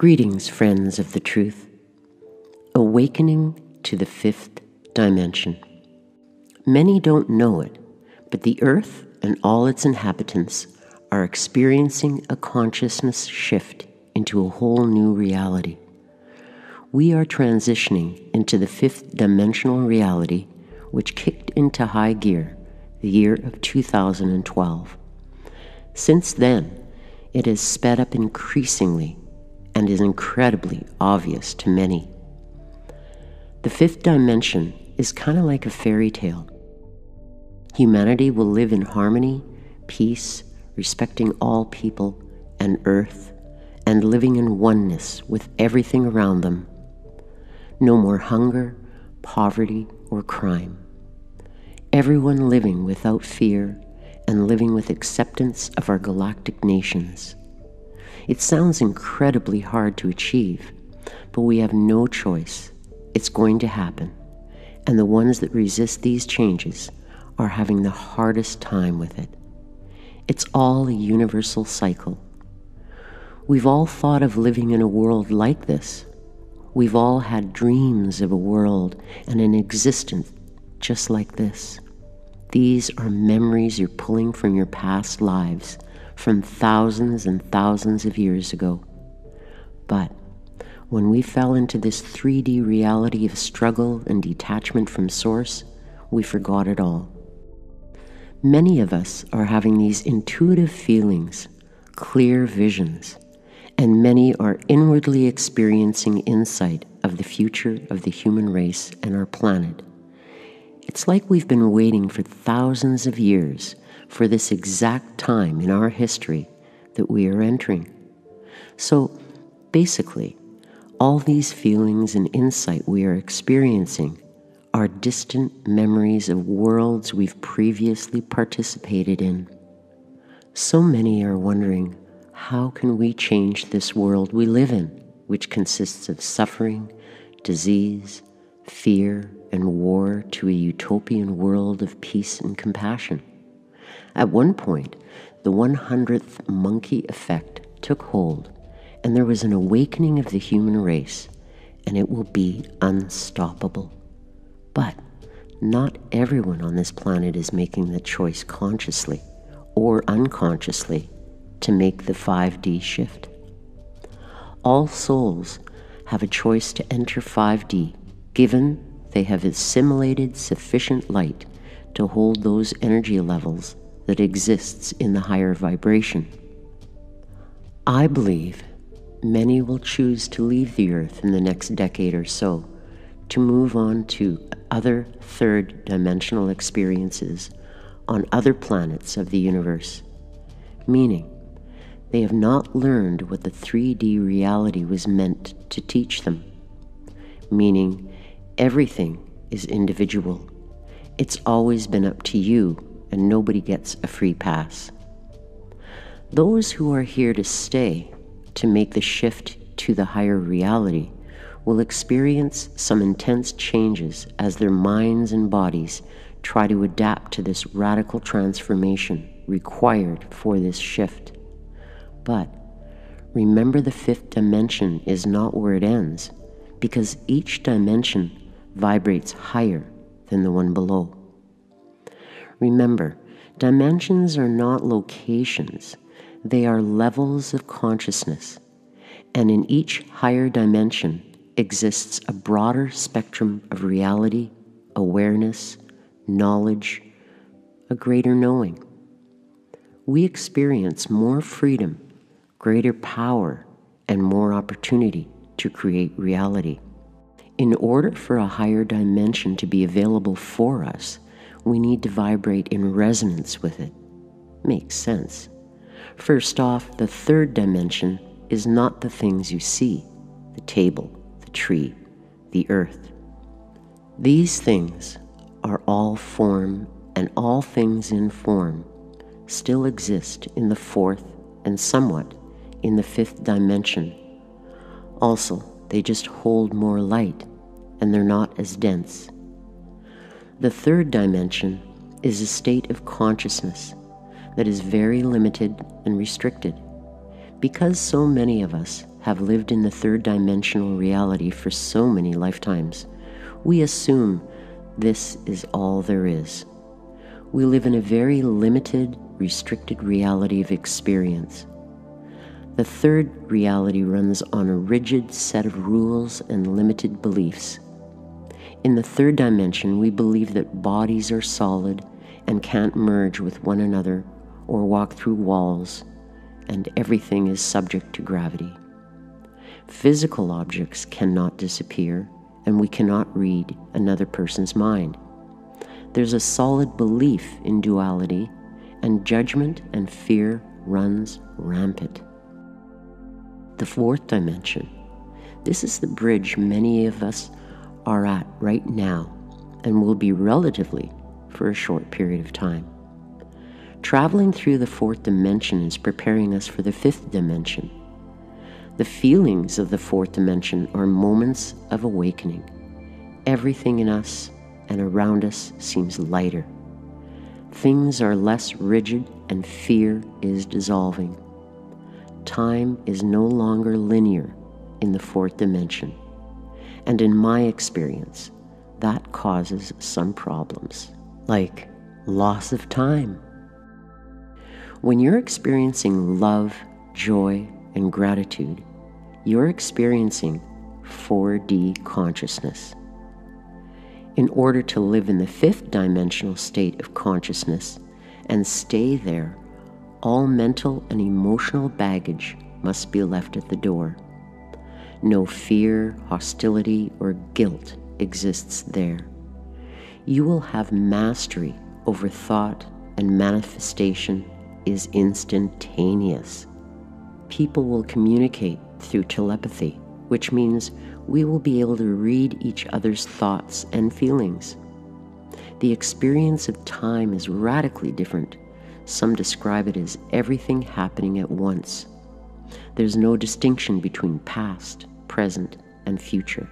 Greetings, friends of the truth. Awakening to the fifth dimension. Many don't know it, but the earth and all its inhabitants are experiencing a consciousness shift into a whole new reality. We are transitioning into the fifth dimensional reality, which kicked into high gear the year of 2012. Since then, it has sped up increasingly and is incredibly obvious to many. The fifth dimension is kind of like a fairy tale. Humanity will live in harmony, peace, respecting all people and earth, and living in oneness with everything around them. No more hunger, poverty, or crime. Everyone living without fear and living with acceptance of our galactic nations. It sounds incredibly hard to achieve, but we have no choice. It's going to happen, and the ones that resist these changes are having the hardest time with it. It's all a universal cycle. We've all thought of living in a world like this. We've all had dreams of a world and an existence just like this. These are memories you're pulling from your past lives, from thousands and thousands of years ago. But when we fell into this 3D reality of struggle and detachment from Source, we forgot it all. Many of us are having these intuitive feelings, clear visions, and many are inwardly experiencing insight of the future of the human race and our planet. It's like we've been waiting for thousands of years for this exact time in our history that we are entering. So basically, all these feelings and insight we are experiencing are distant memories of worlds we've previously participated in. So many are wondering, how can we change this world we live in, which consists of suffering, disease, fear, and war, to a utopian world of peace and compassion? At one point, the 100th monkey effect took hold, and there was an awakening of the human race, and it will be unstoppable. But not everyone on this planet is making the choice consciously or unconsciously to make the 5D shift. All souls have a choice to enter 5D, given they have assimilated sufficient light to hold those energy levels that exists in the higher vibration. I believe many will choose to leave the earth in the next decade or so to move on to other third dimensional experiences on other planets of the universe, meaning they have not learned what the 3D reality was meant to teach them, meaning everything is individual. It's always been up to you, and nobody gets a free pass. Those who are here to stay, to make the shift to the higher reality, will experience some intense changes as their minds and bodies try to adapt to this radical transformation required for this shift. But remember, the fifth dimension is not where it ends, because each dimension vibrates higher than the one below. Remember, dimensions are not locations. They are levels of consciousness. And in each higher dimension exists a broader spectrum of reality, awareness, knowledge, a greater knowing. We experience more freedom, greater power, and more opportunity to create reality. In order for a higher dimension to be available for us, we need to vibrate in resonance with it. Makes sense. First off, the third dimension is not the things you see, the table, the tree, the earth. These things are all form, and all things in form still exist in the fourth and somewhat in the fifth dimension. Also, they just hold more light, and they're not as dense. The third dimension is a state of consciousness that is very limited and restricted, Because so many of us have lived in the third dimensional reality for so many lifetimes, we assume this is all there is. We live in a very limited, restricted reality of experience. The third reality runs on a rigid set of rules and limited beliefs. In the third dimension, we believe that bodies are solid and can't merge with one another or walk through walls, and everything is subject to gravity. Physical objects cannot disappear, and we cannot read another person's mind. There's a solid belief in duality, and judgment and fear runs rampant. The fourth dimension. This is the bridge many of us are at right now, and will be relatively for a short period of time. Traveling through the fourth dimension is preparing us for the fifth dimension. The feelings of the fourth dimension are moments of awakening. Everything in us and around us seems lighter. Things are less rigid and fear is dissolving. Time is no longer linear in the fourth dimension. And in my experience, that causes some problems, like loss of time. When you're experiencing love, joy, and gratitude, you're experiencing 4D consciousness. In order to live in the fifth dimensional state of consciousness and stay there, all mental and emotional baggage must be left at the door. No fear, hostility, or guilt exists there. You will have mastery over thought, and manifestation is instantaneous. People will communicate through telepathy, which means we will be able to read each other's thoughts and feelings. The experience of time is radically different. Some describe it as everything happening at once. There's no distinction between past, present, and future.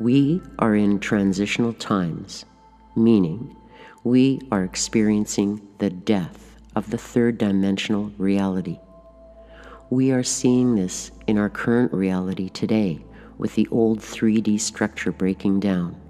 We are in transitional times, meaning we are experiencing the death of the third dimensional reality. We are seeing this in our current reality today, with the old 3D structure breaking down.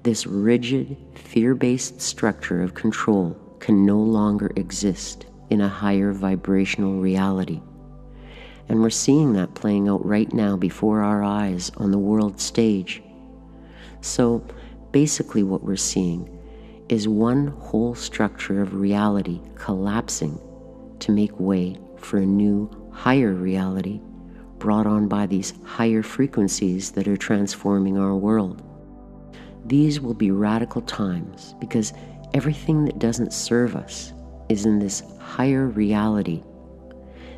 This rigid, fear-based structure of control can no longer exist in a higher vibrational reality. And we're seeing that playing out right now before our eyes on the world stage. So basically what we're seeing is one whole structure of reality collapsing to make way for a new, higher reality brought on by these higher frequencies that are transforming our world. These will be radical times because everything that doesn't serve us is in this higher reality.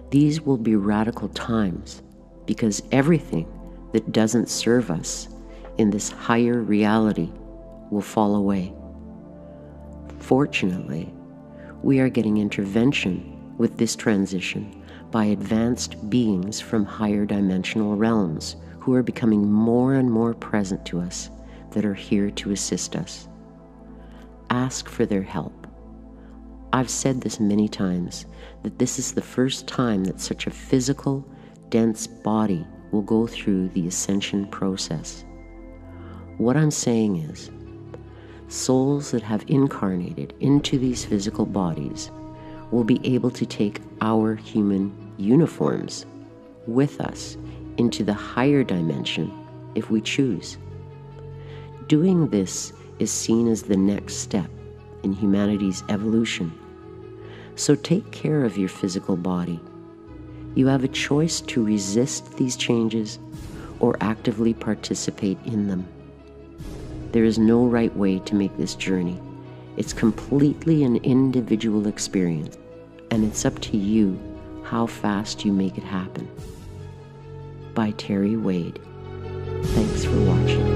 These will be radical times because everything that doesn't serve us in this higher reality will fall away. Fortunately, we are getting intervention with this transition by advanced beings from higher dimensional realms who are becoming more and more present to us, that are here to assist us. Ask for their help. I've said this many times, that this is the first time that such a physical, dense body will go through the ascension process. What I'm saying is, souls that have incarnated into these physical bodies will be able to take our human uniforms with us into the higher dimension if we choose. Doing this is seen as the next step in humanity's evolution. So take care of your physical body. You have a choice to resist these changes or actively participate in them. There is no right way to make this journey. It's completely an individual experience, and it's up to you how fast you make it happen. By Terry Wade. Thanks for watching.